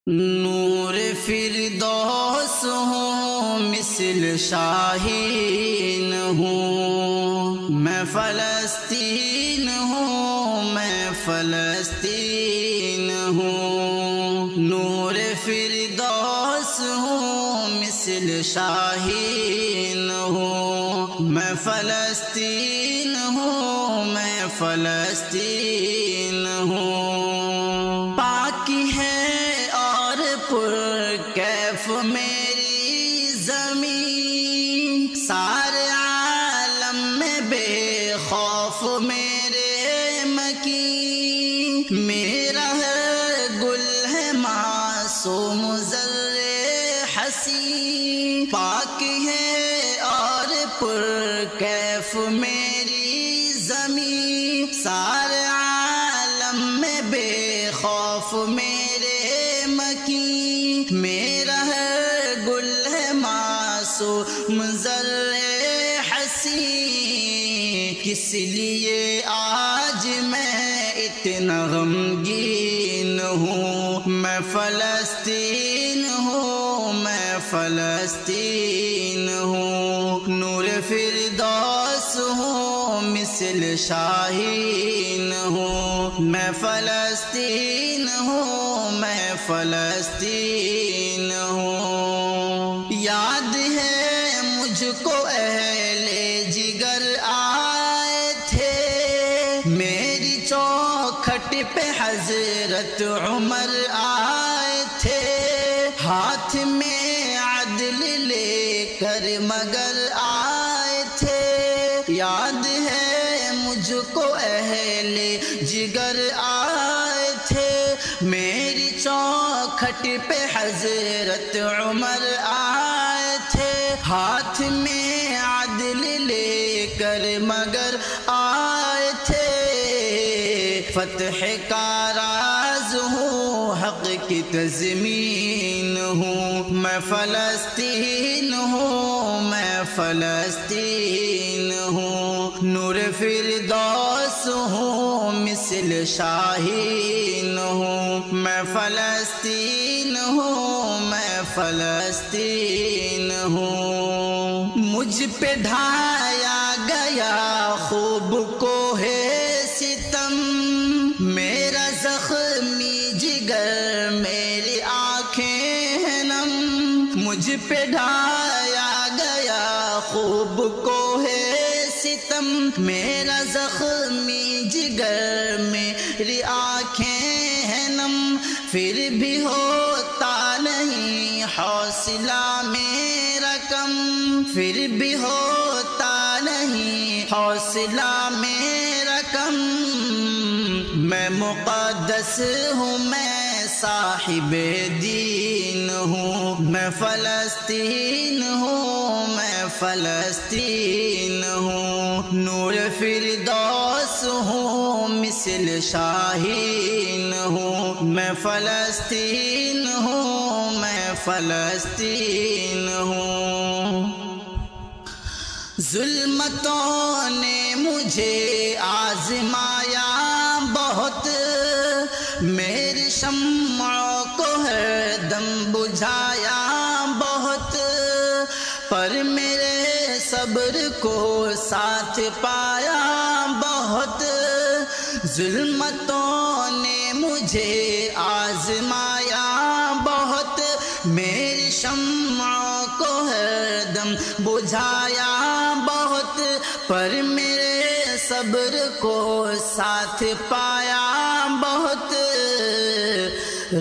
نور فردوس ہوں مثل شاہین ہوں، میں فلسطین ہوں، میں فلسطین ہوں۔ نور فردوس ہوں مثل شاہین ہوں، میں فلسطین ہوں، میں فلسطین ہوں۔ پاکی ہے کیف میری زمین، سارے عالم میں بے خوف میرے مکین۔ میرا ہے گل ہے معصوم زر حسین، پاک ہے اور پر کیف میری زمین، سارے عالم میں بے خوف میرے مکین۔ میرا ہے گل ہے معصوم زر حسین، کس لیے آج میں اتنا غمگین ہوں؟ میں فلسطین ہوں، میں فلسطین ہوں۔ نور فردوس ہوں مثل شاہین ہوں، میں فلسطین ہوں، میں فلسطین ہوں۔ یاد ہے مجھ کو اہل جگر آئے تھے، میری چوکھٹ پہ حضرت عمر آئے تھے، ہاتھ میں عدل لے کر مگر آئے تھے۔ یاد ہے مجھ کو اہل جگر آئے تھے، میری چوکھٹ پہ حضرت عمر آئے تھے، ہاتھ میں عدل لے کر مگر آئے تھے۔ فتح کا راز ہوں، حق کی تضمین ہوں، میں فلسطین ہوں، میں فلسطین ہوں۔ نور فردوس ہوں مثل شاہین ہوں، میں فلسطین ہوں، میں فلسطین ہوں۔ مجھ پہ ڈھایا گیا خوب کو ہے ستم، میرا زخمی جگر میری آنکھیں ہیں نم، مجھ پہ ڈھایا گیا خوب کو ہے ستم، میرا زخمی جگر میری آنکھیں ہیں نم، پھر بھی ہوتا نہیں حوصلہ میرا کم، پھر بھی ہوتا نہیں حوصلہ میرا کم۔ میں مقدس ہوں، میں صاحب دین ہوں، میں فلسطین ہوں، میں فلسطین ہوں۔ نور فردوس ہوں مثل شاہین ہوں، میں فلسطین ہوں، میں فلسطین ہوں۔ ظلمتوں نے مجھے آزمایا بہت، میری شمعوں کو ہر دم بجھایا بہت، پر میرے صبر کو ساتھ پایا بہت۔ ظلمتوں نے مجھے آزمایا بہت، میری شمعوں کو ہر دم بجھایا بہت، پر میرے صبر کو ساتھ پایا بہت۔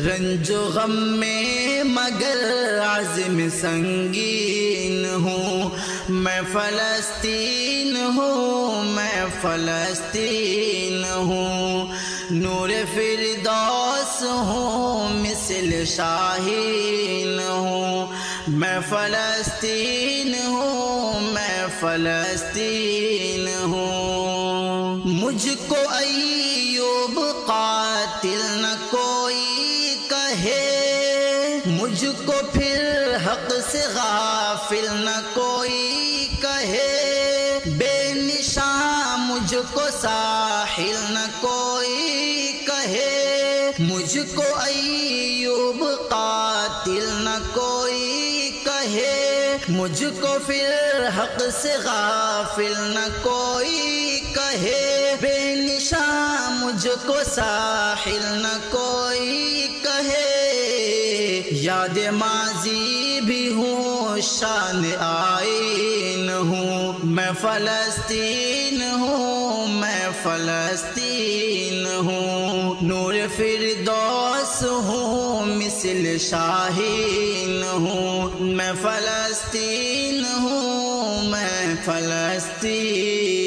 رنج و غم میں مگر عزم سنگین ہوں، میں فلسطین ہوں، میں فلسطین ہوں۔ نور فردوس ہوں مثل شاہین ہوں، میں فلسطین ہوں، میں فلسطین ہوں۔ مجھ کو ایوب قاتل نہ کوئی کہے، مجھ کو پھر حق سے غافل نہ کوئی کہے، بے نشان مجھ کو ساحل نہ کوئی کہے، مجھ کو ایوب مجھ کو پھر حق سے غافل نہ کوئی کہے، بے نشان مجھ کو ساحل نہ کوئی کہے، یاد ماضی بھی ہوں شان آئین ہوں، میں فلسطین ہوں، میں فلسطین ہوں، نور فردوس ہوں، مثل شاہین ہوں، میں فلسطین ہوں، میں فلسطین